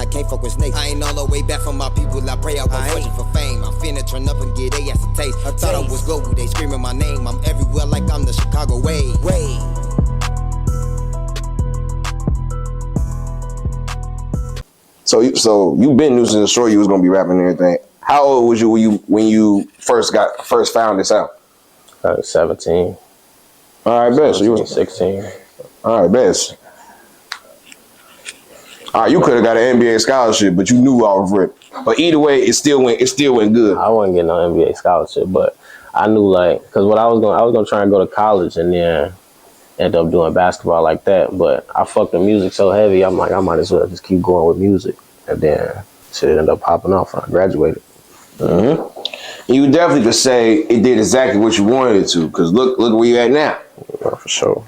I can't fuck with snakes. I ain't all the way back from my people, I pray I won't fortune for fame. I'm finna turn up and get they ass a taste. I thought I was global, they screaming my name. I'm everywhere like I'm the Chicago way. So you been knew since the short you was gonna be rapping and everything. How old was you when you first found this out? 17. All right, bet. So you was 16. All right, best. All right, you could have got an NBA scholarship, but you knew off rip. But either way, it still went good. I wasn't getting no NBA scholarship, but I knew because what I was gonna try and go to college and then end up doing basketball like that. But I fucked the music so heavy, I'm like, I might as well just keep going with music. And then shit ended up popping off when I graduated. Mm-hmm. You definitely could say it did exactly what you wanted it to, because look where you at now. Yeah, for sure.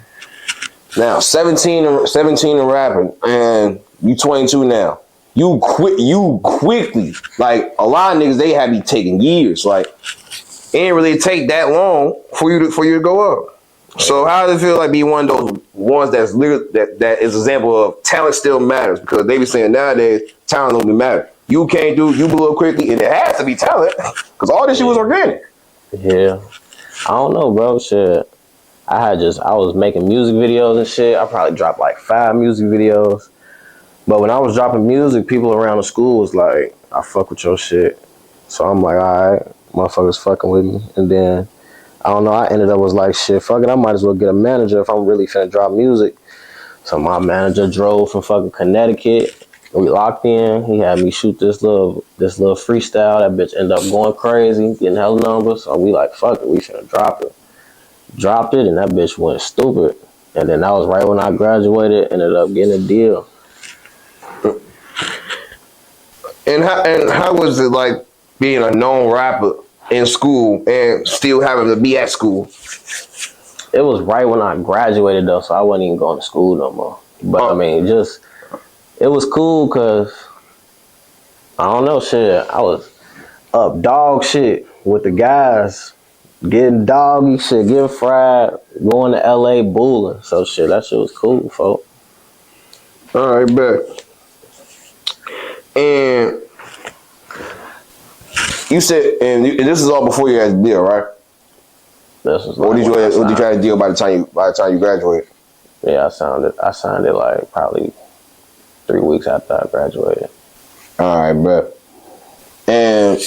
Now, 17 and rapping, and you 22 now. You quickly, like a lot of niggas, they have you taking years. Like, it ain't really take that long for you to go up. So how does it feel like being one of those ones that's that is an example of talent still matters? Because they be saying nowadays talent don't matter. You blew up quickly, and it has to be talent because all this shit was organic. Yeah, I don't know, bro. Shit, I was making music videos and shit. I probably dropped like 5 music videos. But when I was dropping music, people around the school was like, I fuck with your shit. So I'm like, all right, motherfuckers fucking with me. And then, I don't know, I ended up was like, shit, fuck it, I might as well get a manager if I'm really finna drop music. So my manager drove from fucking Connecticut. We locked in. He had me shoot this little freestyle. That bitch ended up going crazy, getting hella numbers. So we like, fuck it, we finna drop it. Dropped it, and that bitch went stupid. And then that was right when I graduated, ended up getting a deal. And how was it like being a known rapper in school and still having to be at school? It was right when I graduated though, so I wasn't even going to school no more. But I mean, it was cool because I don't know, shit. I was up dog shit with the guys, getting doggy shit, getting fried, going to LA booling. So shit, that shit was cool, folks. All right, bet. And you said, and this is all before you had the deal, right? This was Or did you try to deal by the time you graduated? Yeah, I signed it like probably 3 weeks after I graduated. All right, bet. And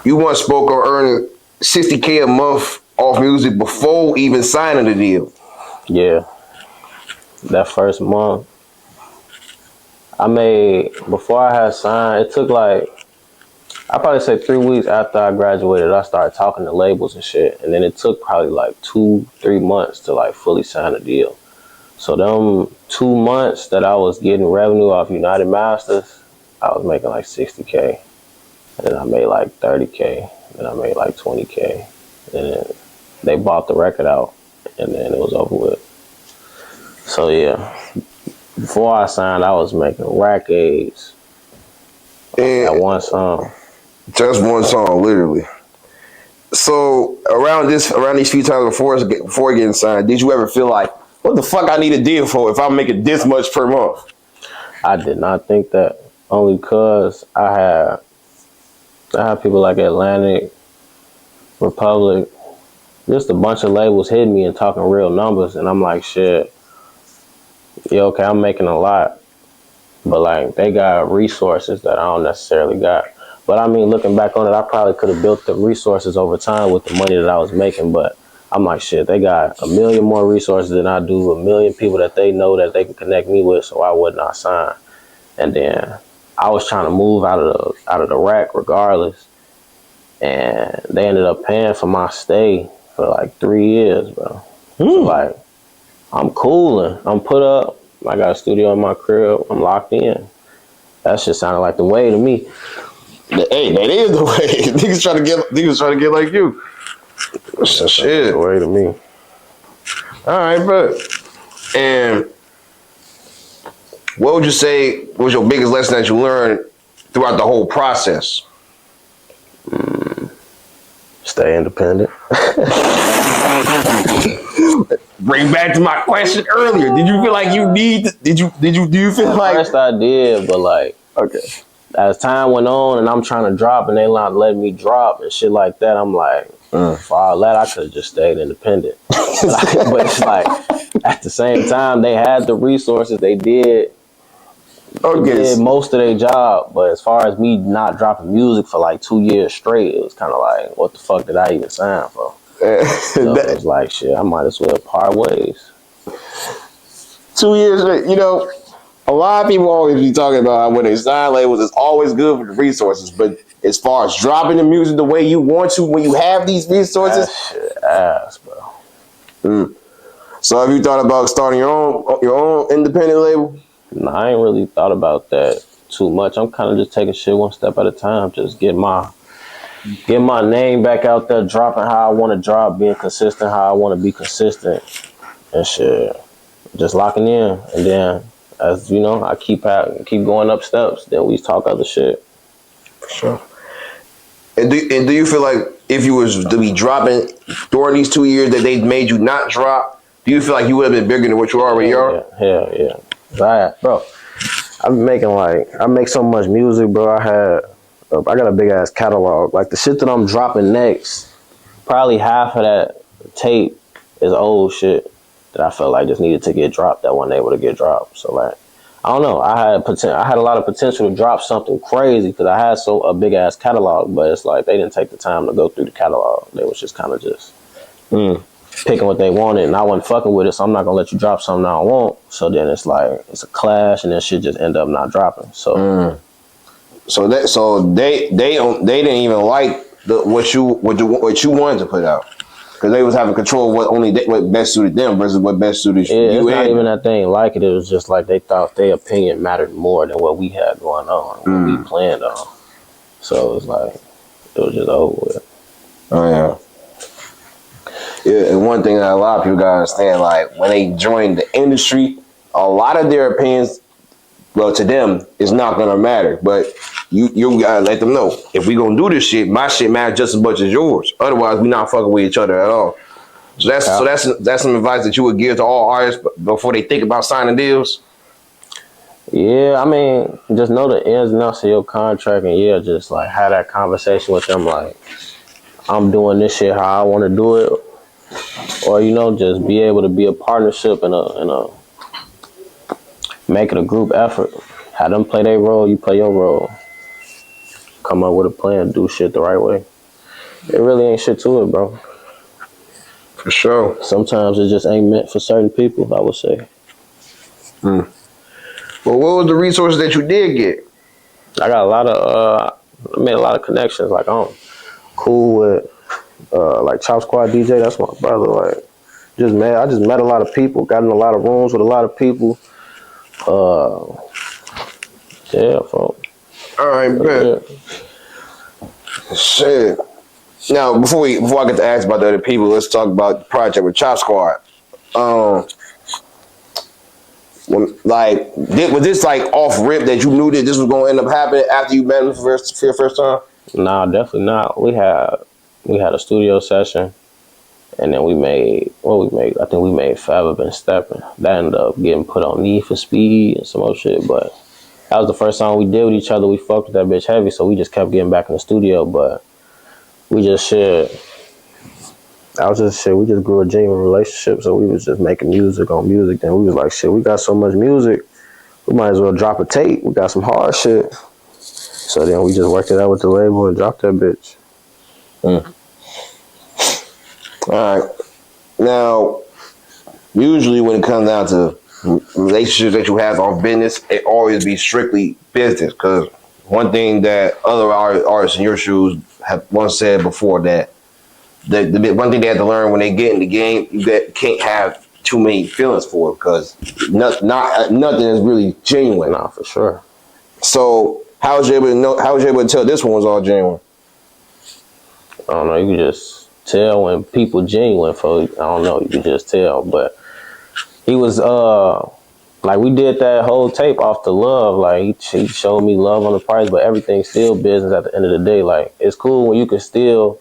you once spoke on earning $60K a month off music before even signing the deal. Yeah, that first month. Before I had signed, it took like, I probably say 3 weeks after I graduated, I started talking to labels and shit. And then it took probably like 2-3 months to like fully sign a deal. So them 2 months that I was getting revenue off United Masters, I was making like 60K. And then I made like 30K. And then I made like 20K. And then they bought the record out. And then it was over with. So yeah. Before I signed, I was making rack aids. That one song. Just one song, literally. So around these few times before getting signed, did you ever feel like, what the fuck I need a deal for if I'm making this much per month? I did not think that, only because I had people like Atlantic, Republic, just a bunch of labels hitting me and talking real numbers, and I'm like, shit. Yeah, okay, I'm making a lot, but like they got resources that I don't necessarily got. But I mean, looking back on it, I probably could have built the resources over time with the money that I was making. But I'm like, shit, they got 1 million more resources than I do, 1 million people that they know that they can connect me with, so I would not sign. And then I was trying to move out of the rack regardless, and they ended up paying for my stay for like 3 years, bro. So like, I'm cooling. I'm put up. I got a studio in my crib. I'm locked in. That shit sounded like the way to me. Hey, that is the way. Niggas trying to get like you. That's shit. The way to me. All right, bro. And what would you say was your biggest lesson that you learned throughout the whole process? Stay independent. Bring back to my question earlier. Did you feel like you need? Do you feel At like? first I did, but like Okay. as time went on and I'm trying to drop and they not letting me drop and shit like that, I'm like, for all that, I could have just stayed independent. But it's like at the same time, they had the resources. They did most of their job, but as far as me not dropping music for like 2 years straight, it was kind of like, what the fuck did I even sign for? So it was like, shit, I might as well part ways. 2 years, a lot of people always be talking about how when they sign labels, it's always good for the resources. But as far as dropping the music the way you want to, when you have these resources, that shit ass, bro. So have you thought about starting your own independent label? No, I ain't really thought about that too much. I'm kind of just taking shit one step at a time. Just get my name back out there, dropping how I want to drop, being consistent how I want to be consistent, and shit. Just locking in, and then as you know, I keep going up steps. Then we talk other shit. For sure. And do you feel like if you was to be dropping during these 2 years that they made you not drop, do you feel like you would have been bigger than what you already are? Hell yeah. Bro, I make so much music, bro. I got a big ass catalog. Like the shit that I'm dropping next, probably half of that tape is old shit that I felt like just needed to get dropped that wasn't able to get dropped. So like, I don't know. I had a lot of potential to drop something crazy because I had a big ass catalog, but it's like they didn't take the time to go through the catalog. They was just kind of just picking what they wanted, and I wasn't fucking with it, so I'm not gonna let you drop something I don't want. So then it's like it's a clash, and then shit just end up not dropping. So, so they didn't even like what you wanted to put out because they was having control of what best suited them versus what best suited you. It's not even that they didn't like it. It was just like they thought their opinion mattered more than what we had going on, what we planned on. So it was like it was just over with. Oh yeah. Yeah, and one thing that a lot of people gotta understand, like when they join the industry, a lot of their opinions, well, to them, is not gonna matter. But you gotta let them know if we gonna do this shit, my shit matters just as much as yours. Otherwise, we not fucking with each other at all. So that's some advice that you would give to all artists before they think about signing deals. Yeah, I mean, just know the ins and outs of your contract, and just like have that conversation with them, like I'm doing this shit how I want to do it. Or just be able to be a partnership and a make it a group effort. Have them play their role, you play your role. Come up with a plan, do shit the right way. It really ain't shit to it, bro. For sure. Sometimes it just ain't meant for certain people, I would say. Well, what was the resources that you did get? I got I made a lot of connections. Like I'm cool with like Chop Squad DJ, that's my brother. Like, I just met a lot of people, got in a lot of rooms with a lot of people. Yeah, folks. All right, man. Shit. Now, before I get to ask about the other people, let's talk about the project with Chop Squad. Was this like off rip that you knew that this was gonna end up happening after you met him for your first time? Nah, definitely not. We had a studio session, and then we made. I think we made Forever Been Stepping. That ended up getting put on Need for Speed and some other shit, but that was the first song we did with each other. We fucked with that bitch heavy, so we just kept getting back in the studio, but we just shared. We just grew a genuine relationship, so we was just making music on music. Then we was like, shit, we got so much music, we might as well drop a tape. We got some hard shit. So then we just worked it out with the label and dropped that bitch. All right. Now, usually when it comes down to relationships that you have on business, it always be strictly business. Because one thing that other artists in your shoes have once said before, that the one thing they have to learn when they get in the game, you can't have too many feelings for it, because nothing is really genuine. Nah, for sure. So how was you able to tell this one was all genuine? I don't know. You can just tell when people genuine. I don't know. You can just tell. But he was like, we did that whole tape off the love. Like he showed me love on the price, but everything's still business at the end of the day. Like it's cool when you can still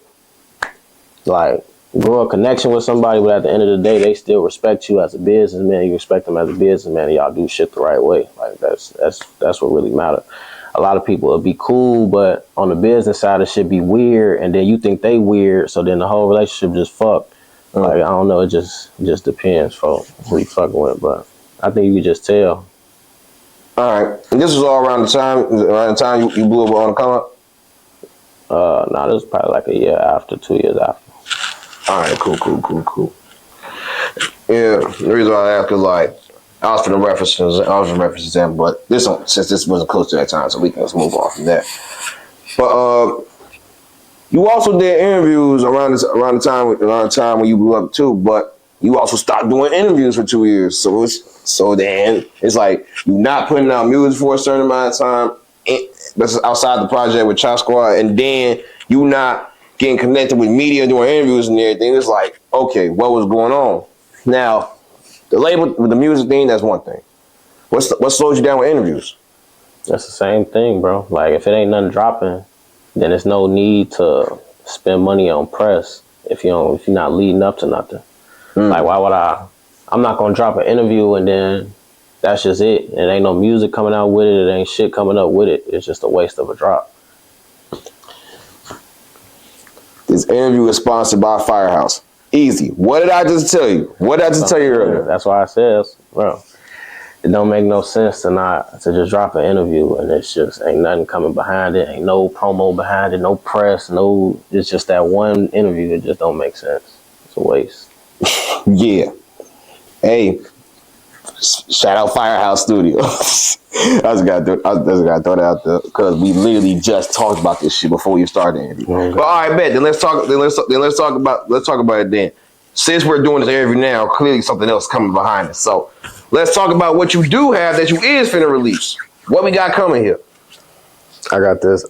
like grow a connection with somebody, but at the end of the day, they still respect you as a businessman. You respect them as a businessman, and y'all do shit the right way. Like that's what really matters. A lot of people will be cool, but on the business side, it should be weird, and then you think they weird, so then the whole relationship just fucked. Like I don't know, it just depends for who you fucking with, but I think you can just tell. All right, and this was all around the time you blew up on the come up. Nah, this was probably like a year after, 2 years after. All right, cool. Yeah, the reason why I ask is like I was from references them, but since this wasn't close to that time, so we can just move on from that. But you also did interviews around the time when you blew up too, but you also stopped doing interviews for 2 years. So then it's like you're not putting out music for a certain amount of time. That's outside the project with Chop Squad, and then you not getting connected with media doing interviews and everything. It's like, okay, what was going on? Now, the label with the music thing, that's one thing. What slowed you down with interviews? That's the same thing, bro. Like if it ain't nothing dropping, then there's no need to spend money on press if you're not leading up to nothing. Like why would I'm not gonna drop an interview and then that's just it. It ain't no music coming out with it. It ain't shit coming up with it. It's just a waste of a drop. This interview is sponsored by Firehouse. Easy. What did I just tell you? What did I just tell you earlier? That's why I said, bro, it don't make no sense to just drop an interview and it's just ain't nothing coming behind it. Ain't no promo behind it, no press, it's just that one interview. It just don't make sense. It's a waste. Yeah. Hey, shout out Firehouse Studios. I just gotta throw that out there because we literally just talked about this shit before you started the interview. But all right, bet. Then let's talk about it then. Since we're doing this interview now, clearly something else coming behind it. So let's talk about what you do have that you is finna release. What we got coming here? I got this.